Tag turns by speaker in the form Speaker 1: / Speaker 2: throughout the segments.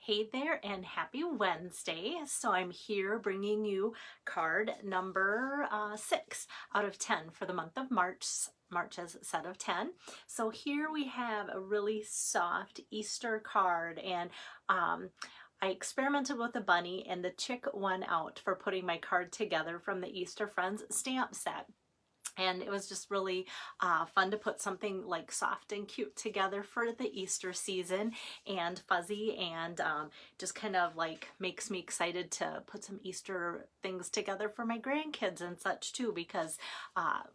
Speaker 1: Hey there and happy Wednesday. So I'm here bringing you card number 6 out of 10 for the month of March. March's set of 10. So here we have a really soft Easter card, and I experimented with the bunny, and the chick won out for putting my card together from the Easter Friends stamp set. And it was just really fun to put something like soft and cute together for the Easter season, and fuzzy, and just kind of like makes me excited to put some Easter things together for my grandkids and such too, because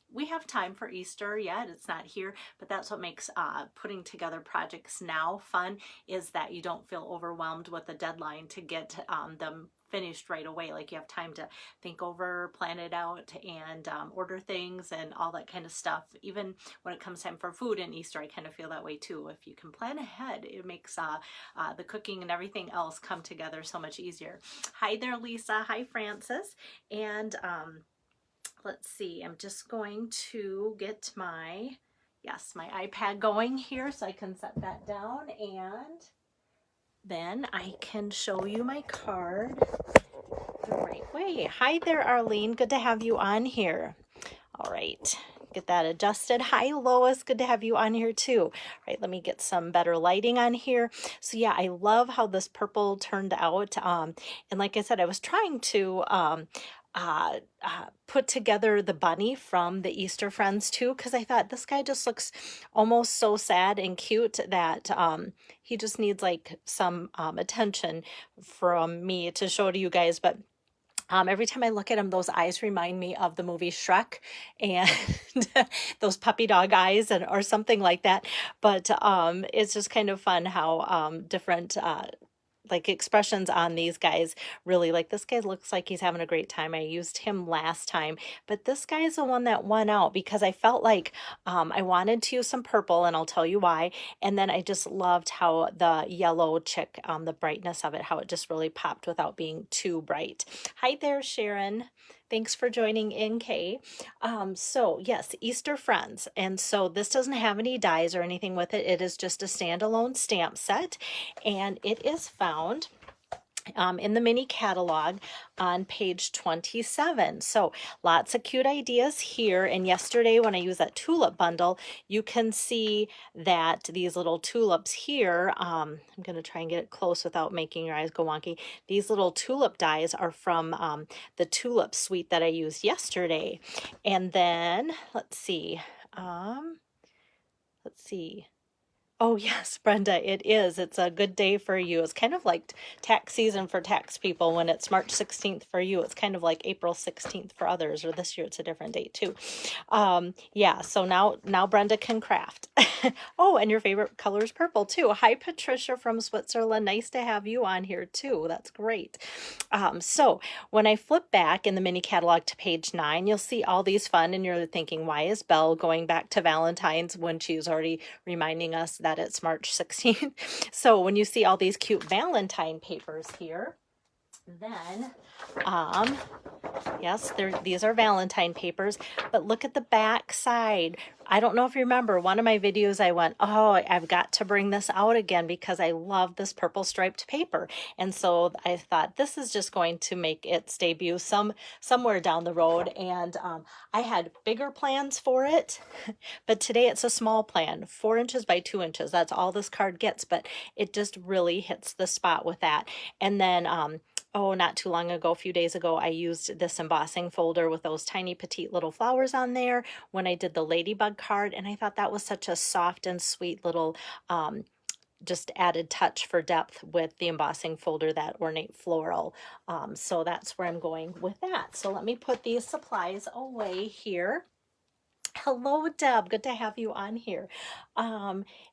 Speaker 1: we have time for Easter yet. It's not here, but that's what makes putting together projects now fun, is that you don't feel overwhelmed with a deadline to get them finished right away. Like, you have time to think over, plan it out, and order things and all that kind of stuff. Even when it comes time for food in Easter, I kind of feel that way too. If you can plan ahead, it makes the cooking and everything else come together so much easier. Hi there, Lisa. Hi, Francis. And let's see, I'm just going to get my iPad going here so I can set that down, and then I can show you my card the right way. Hi there, Arlene. Good to have you on here. All right, get that adjusted. Hi, Lois. Good to have you on here too. All right, let me get some better lighting on here. So yeah, I love how this purple turned out. And like I said, I was trying to put together the bunny from the Easter Friends too, because I thought this guy just looks almost so sad and cute that he just needs like some attention from me to show to you guys. But every time I look at him, those eyes remind me of the movie Shrek, and those puppy dog eyes, and or something like that. But it's just kind of fun how different like expressions on these guys really, like, this guy looks like he's having a great time. I used him last time, but this guy is the one that won out because I felt like I wanted to use some purple, and I'll tell you why. And then I just loved how the yellow chick, the brightness of it, how it just really popped without being too bright. Hi there, Sharon. Thanks for joining in, Kay. So yes, Easter Friends. And so this doesn't have any dies or anything with it. It is just a standalone stamp set, and it is found in the mini catalog on page 27. So lots of cute ideas here. And yesterday when I used that tulip bundle, you can see that these little tulips here, I'm going to try and get it close without making your eyes go wonky. These little tulip dies are from the tulip suite that I used yesterday. And then let's see. Oh, yes, Brenda, it is. It's a good day for you. It's kind of like tax season for tax people. When it's March 16th for you, it's kind of like April 16th for others, or this year it's a different date too. Yeah, so now Brenda can craft. Oh, and your favorite color is purple too. Hi, Patricia from Switzerland. Nice to have you on here too. That's great. So when I flip back in the mini catalog to page 9, you'll see all these fun, and you're thinking, why is Belle going back to Valentine's when she's already reminding us that it's March 16th? So when you see all these cute Valentine papers here, then yes, these are Valentine papers, but look at the back side. I don't know if you remember one of my videos, I went, oh, I've got to bring this out again because I love this purple striped paper. And so I thought this is just going to make its debut somewhere down the road. And I had bigger plans for it, but today it's a small plan, 4 inches by 2 inches. That's all this card gets, but it just really hits the spot with that. And then oh, not too long ago, a few days ago, I used this embossing folder with those tiny petite little flowers on there when I did the ladybug card, and I thought that was such a soft and sweet little just added touch for depth with the embossing folder, that ornate floral. So that's where I'm going with that. So let me put these supplies away here. Hello, Deb. Good to have you on here.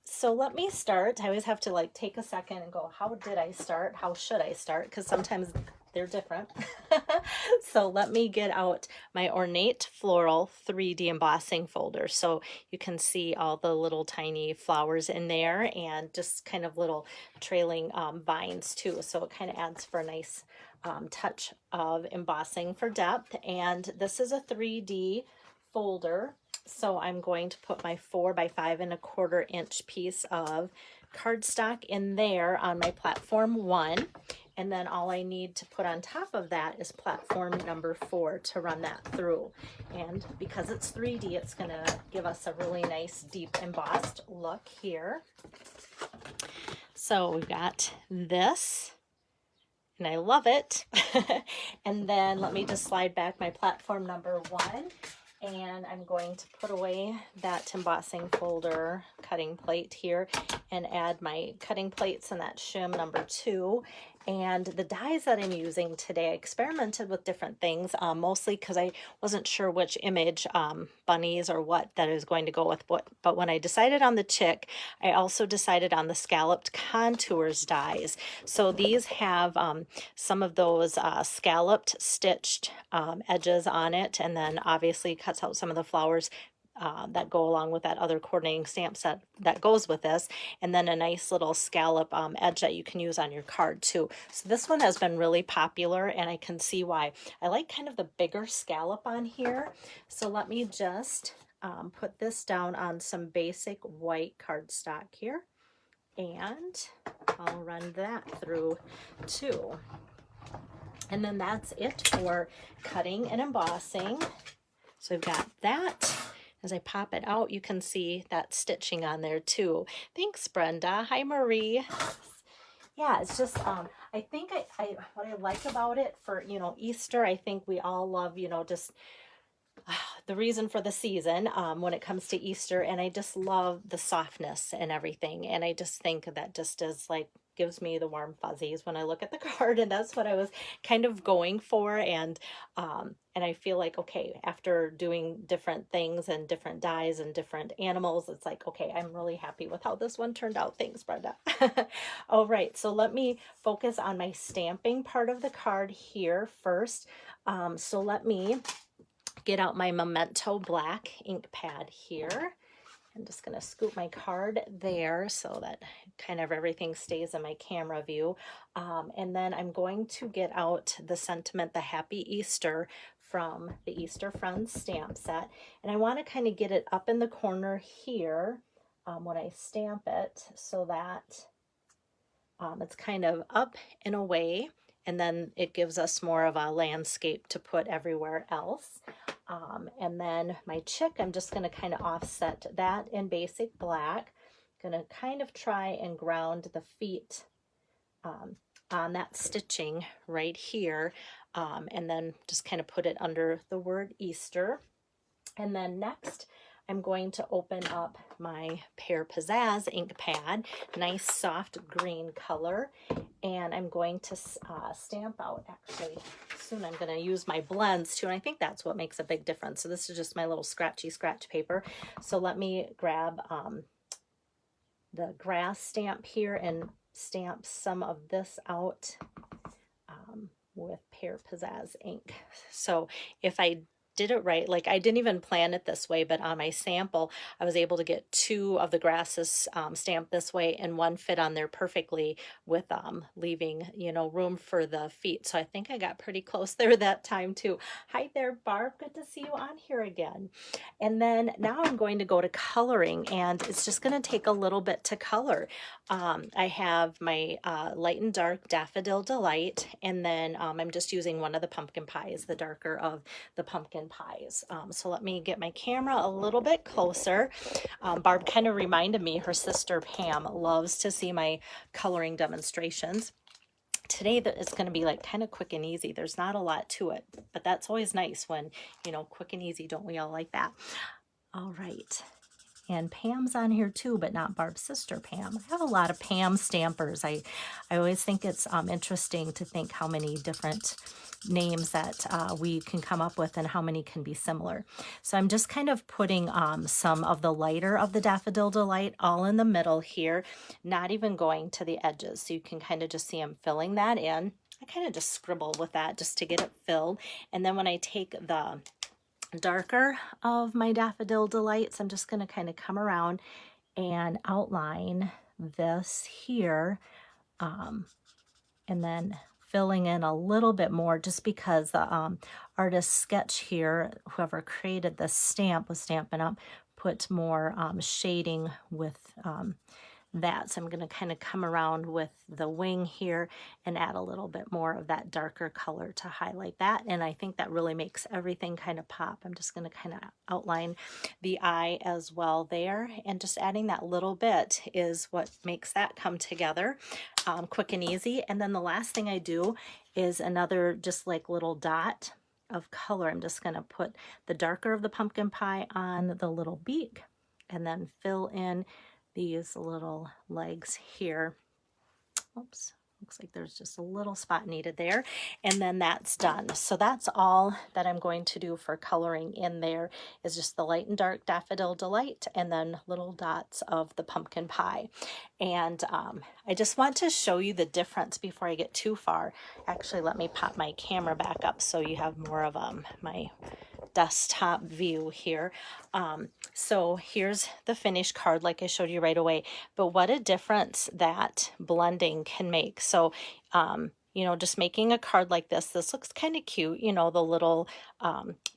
Speaker 1: So let me start. I always have to like take a second and go, how did I start? How should I start? Because sometimes they're different. So let me get out my ornate floral 3D embossing folder. So you can see all the little tiny flowers in there, and just kind of little trailing vines too. So it kind of adds for a nice touch of embossing for depth. And this is a 3D folder. So I'm going to put my 4 by 5 1/4 inch piece of cardstock in there on my platform 1. And then all I need to put on top of that is platform number 4 to run that through. And because it's 3D, it's going to give us a really nice deep embossed look here. So we've got this, and I love it. And then let me just slide back my platform number 1. And I'm going to put away that embossing folder cutting plate here and add my cutting plates and that shim number 2. And the dies that I'm using today, I experimented with different things, mostly because I wasn't sure which image, bunnies or what, that I was going to go with. But when I decided on the chick, I also decided on the scalloped contours dies. So these have some of those scalloped stitched edges on it, and then obviously cuts out some of the flowers that go along with that other coordinating stamp set that goes with this, and then a nice little scallop edge that you can use on your card too. So this one has been really popular, and I can see why. I like kind of the bigger scallop on here. So let me just put this down on some basic white cardstock here, and I'll run that through too. And then that's it for cutting and embossing. So I've got that. As I pop it out, you can see that stitching on there too. Thanks, Brenda. Hi, Marie. Yeah, it's just, I think what I like about it for, Easter, I think we all love, just the reason for the season when it comes to Easter. And I just love the softness and everything. And I just think that just is like, gives me the warm fuzzies when I look at the card, and that's what I was kind of going for. And I feel like, okay, after doing different things and different dies and different animals, it's like, okay, I'm really happy with how this one turned out. Thanks, Brenda. All right, so let me focus on my stamping part of the card here first. So let me get out my Memento black ink pad here. I'm just going to scoop my card there so that kind of everything stays in my camera view. And then I'm going to get out the sentiment, the Happy Easter from the Easter Friends stamp set. And I want to kind of get it up in the corner here when I stamp it so that it's kind of up and away. And then it gives us more of a landscape to put everywhere else. And then my chick, I'm just going to kind of offset that in basic black. Going to kind of try and ground the feet on that stitching right here. And then just kind of put it under the word Easter. And then next, I'm going to open up my Pear Pizzazz ink pad, nice soft green color, and I'm going to stamp out, actually, soon I'm going to use my blends too, and I think that's what makes a big difference. So this is just my little scratchy scratch paper. So let me grab the grass stamp here and stamp some of this out with Pear Pizzazz ink. So if I did it right, like I didn't even plan it this way, but on my sample I was able to get 2 of the grasses stamped this way, and one fit on there perfectly with leaving room for the feet. So I think I got pretty close there that time too. Hi there, Barb, good to see you on here again. And then now I'm going to go to coloring, and it's just going to take a little bit to color. I have my light and dark Daffodil Delight, and then I'm just using one of the pumpkin pies, the darker of the pumpkin pies. So let me get my camera a little bit closer. Barb kind of reminded me, her sister Pam loves to see my coloring demonstrations. Today it's going to be like kind of quick and easy. There's not a lot to it, but that's always nice when, quick and easy. Don't we all like that? All right. And Pam's on here too, but not Barb's sister, Pam. I have a lot of Pam stampers. I always think it's interesting to think how many different names that we can come up with and how many can be similar. So I'm just kind of putting some of the lighter of the Daffodil Delight all in the middle here, not even going to the edges. So you can kind of just see I'm filling that in. I kind of just scribble with that just to get it filled. And then when I take the darker of my Daffodil Delights, I'm just going to kind of come around and outline this here, and then filling in a little bit more just because the artist sketch here, whoever created this stamp was Stampin' Up, put more shading with that. So I'm going to kind of come around with the wing here and add a little bit more of that darker color to highlight that. And I think that really makes everything kind of pop. I'm just going to kind of outline the eye as well there. And just adding that little bit is what makes that come together quick and easy. And then the last thing I do is another just like little dot of color. I'm just going to put the darker of the pumpkin pie on the little beak and then fill in these little legs here. Oops, looks like there's just a little spot needed there. And then that's done. So that's all that I'm going to do for coloring in there is just the light and dark Daffodil Delight and then little dots of the pumpkin pie. And I just want to show you the difference before I get too far. Actually, let me pop my camera back up so you have more of my desktop view here. So here's the finished card like I showed you right away, but what a difference that blending can make. So you know, just making a card like this looks kind of cute, you know, the little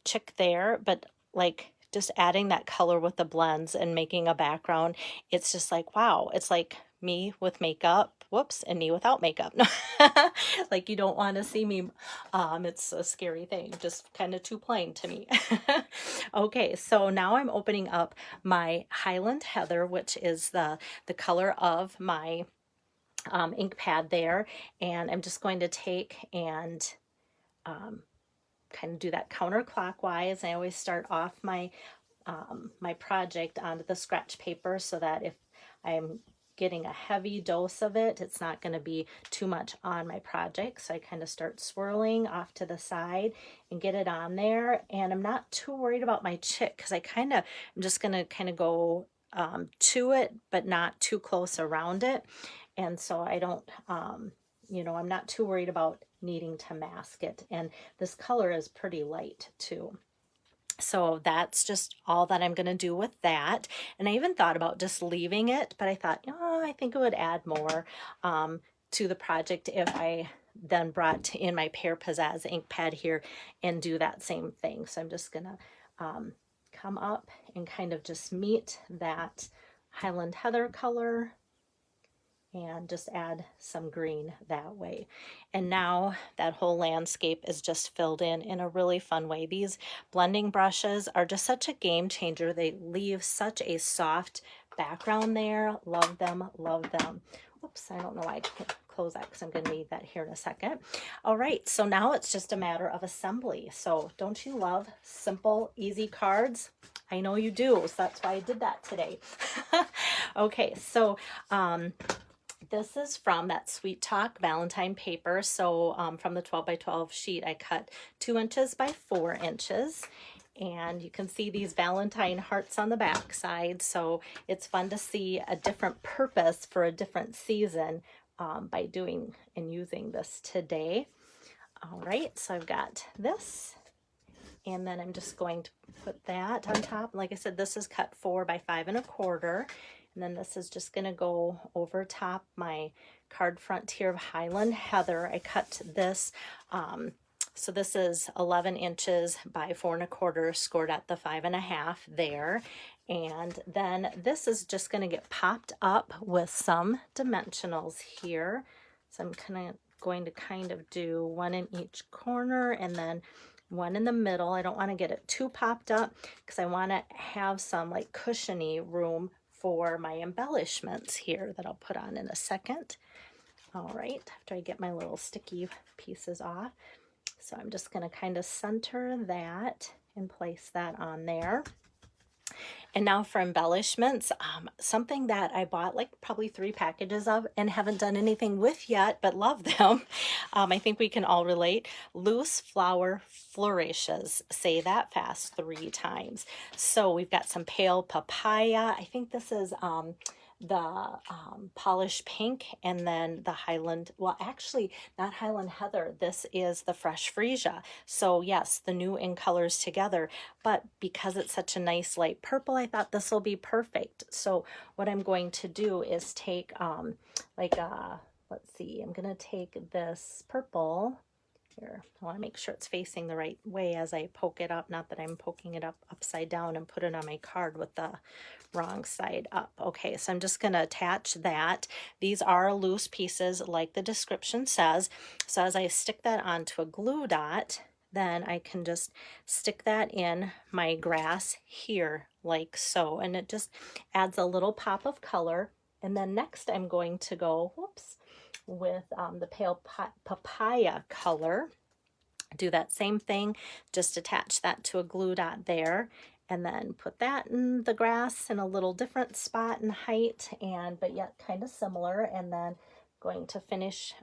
Speaker 1: chick there, but like just adding that color with the blends and making a background, it's just like, wow, it's like me with makeup, whoops, and me without makeup. Like you don't want to see me. It's a scary thing, just kind of too plain to me. Okay, so now I'm opening up my Highland Heather, which is the color of my ink pad there, and I'm just going to take and kind of do that counterclockwise. I always start off my my project onto the scratch paper so that if I'm getting a heavy dose of it, it's not going to be too much on my project. So I kind of start swirling off to the side and get it on there. And I'm not too worried about my chick because I'm just going to kind of go to it, but not too close around it. And so I don't, you know, I'm not too worried about needing to mask it. And this color is pretty light too. So that's just all that I'm going to do with that. And I even thought about just leaving it, but I thought, oh, I think it would add more to the project if I then brought in my Pear Pizzazz ink pad here and do that same thing. So I'm just going to come up and kind of just meet that Highland Heather color and just add some green that way. And now that whole landscape is just filled in a really fun way. These blending brushes are just such a game changer. They leave such a soft background there. Love them, love them. Oops, I don't know why I can't close that because I'm going to need that here in a second. All right, so now it's just a matter of assembly. So don't you love simple, easy cards? I know you do, so that's why I did that today. Okay, so this is from that Sweet Talk Valentine paper. So from the 12 by 12 sheet, I cut 2 inches by 4 inches. And you can see these Valentine hearts on the back side. So it's fun to see a different purpose for a different season by doing and using this today. All right, so I've got this. And then I'm just going to put that on top. Like I said, this is cut 4 by 5 1/4. And then this is just going to go over top my card front here of Highland Heather. I cut this, so this is 11 inches by 4 1/4, scored at the 5 1/2 there. And then this is just going to get popped up with some dimensionals here. So I'm going to kind of do 1 in each corner and then 1 in the middle. I don't want to get it too popped up because I want to have some like cushiony room for my embellishments here that I'll put on in a second. All right, after I get my little sticky pieces off. So I'm just going to kind of center that and place that on there. And now for embellishments, something that I bought like probably 3 packages of and haven't done anything with yet, but love them. I think we can all relate. Loose flower flourishes. Say that fast 3 times. So we've got some pale papaya. I think this is the polished pink, and then the Highland, well actually not Highland Heather, this is the fresh freesia. So yes, the new in colors together, but because it's such a nice light purple, I thought this will be perfect. So what I'm going to do is take let's see, I'm gonna take this purple Here, I want to make sure it's facing the right way as I poke it up, not that I'm poking it up upside down and put it on my card with the wrong side up. Okay, so I'm just going to attach that. These are loose pieces like the description says. So as I stick that onto a glue dot, then I can just stick that in my grass here like so, and it just adds a little pop of color. And then next I'm going to go, whoops, with the pale papaya color. Do that same thing, just attach that to a glue dot there, and then put that in the grass in a little different spot and height, and but yet kind of similar. And then going to finish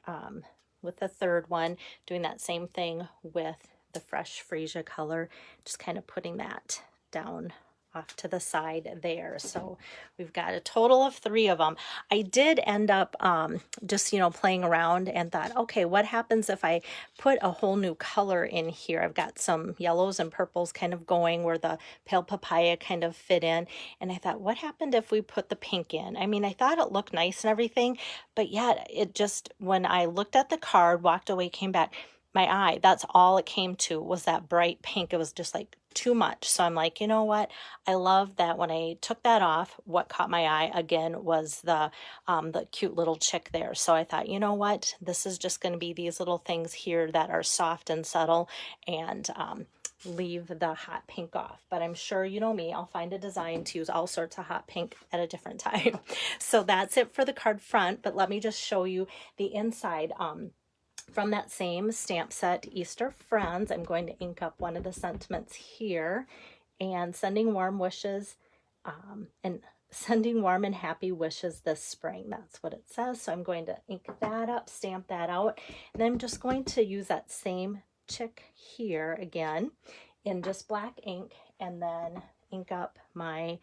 Speaker 1: with the third one, doing that same thing with the fresh freesia color, just kind of putting that down off to the side there. So we've got a total of 3 of them. I did end up just, playing around and thought, okay, what happens if I put a whole new color in here? I've got some yellows and purples kind of going where the pale papaya kind of fit in. And I thought, what happened if we put the pink in? I mean, I thought it looked nice and everything, but yet it just, when I looked at the card, walked away, came back, my eye, that's all it came to was that bright pink. It was just like too much. So I'm like, you know what? I love that when I took that off, what caught my eye again was the cute little chick there. So I thought, you know what? This is just going to be these little things here that are soft and subtle, and leave the hot pink off. But I'm sure, you know me, I'll find a design to use all sorts of hot pink at a different time. So that's it for the card front. But let me just show you the inside. From that same stamp set, Easter Friends, I'm going to ink up one of the sentiments here, and sending warm wishes, and sending warm and happy wishes this spring. That's what it says. So I'm going to ink that up, stamp that out, and I'm just going to use that same chick here again in just black ink, and then ink up my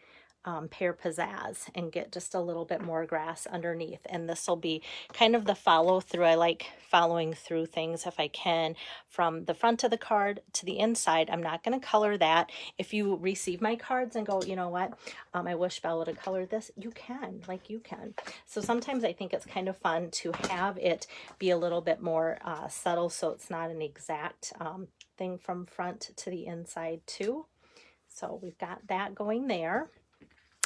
Speaker 1: pear pizzazz and get just a little bit more grass underneath. And this will be kind of the follow through. I like following through things if I can, from the front of the card to the inside. I'm not going to color that. If you receive my cards and go, you know what, I wish Belle would have colored this, you can, you can. So sometimes I think it's kind of fun to have it be a little bit more subtle, so it's not an exact thing from front to the inside too. So we've got that going there.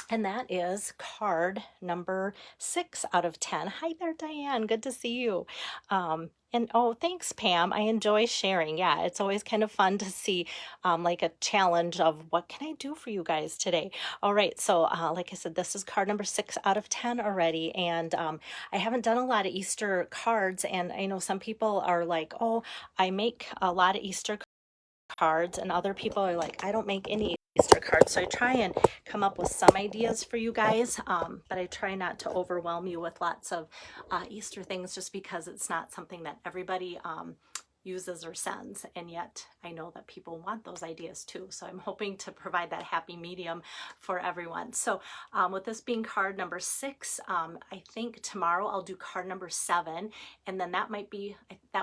Speaker 1: And that is card number 6 out of 10. Hi there, Diane. Good to see you. And oh, thanks, Pam. I enjoy sharing. Yeah, it's always kind of fun to see like a challenge of what can I do for you guys today. All right, so like I said, this is card number 6 out of 10 already. And I haven't done a lot of Easter cards. And I know some people are like, oh, I make a lot of Easter cards, and other people are like, I don't make any Easter cards. So I try and come up with some ideas for you guys, but I try not to overwhelm you with lots of Easter things, just because it's not something that everybody uses or sends, and yet I know that people want those ideas too. So I'm hoping to provide that happy medium for everyone. So with this being card number 6, I think tomorrow I'll do card number 7, and then that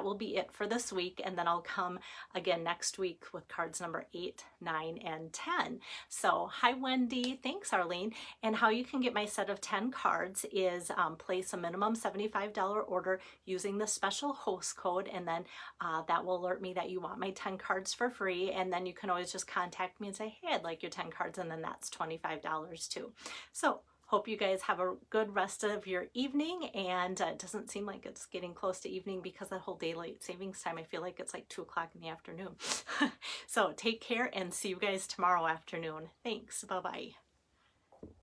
Speaker 1: will be it for this week. And then I'll come again next week with cards number 8, 9, and 10. So hi, Wendy. Thanks, Arlene. And how you can get my set of 10 cards is place a minimum $75 order using the special host code, and then that will alert me that you want my 10 cards for free. And then you can always just contact me and say, hey, I'd like your 10 cards, and then that's $25 too. So hope you guys have a good rest of your evening, and it doesn't seem like it's getting close to evening because that whole daylight savings time, I feel like it's like 2 o'clock in the afternoon. So take care and see you guys tomorrow afternoon. Thanks. Bye-bye.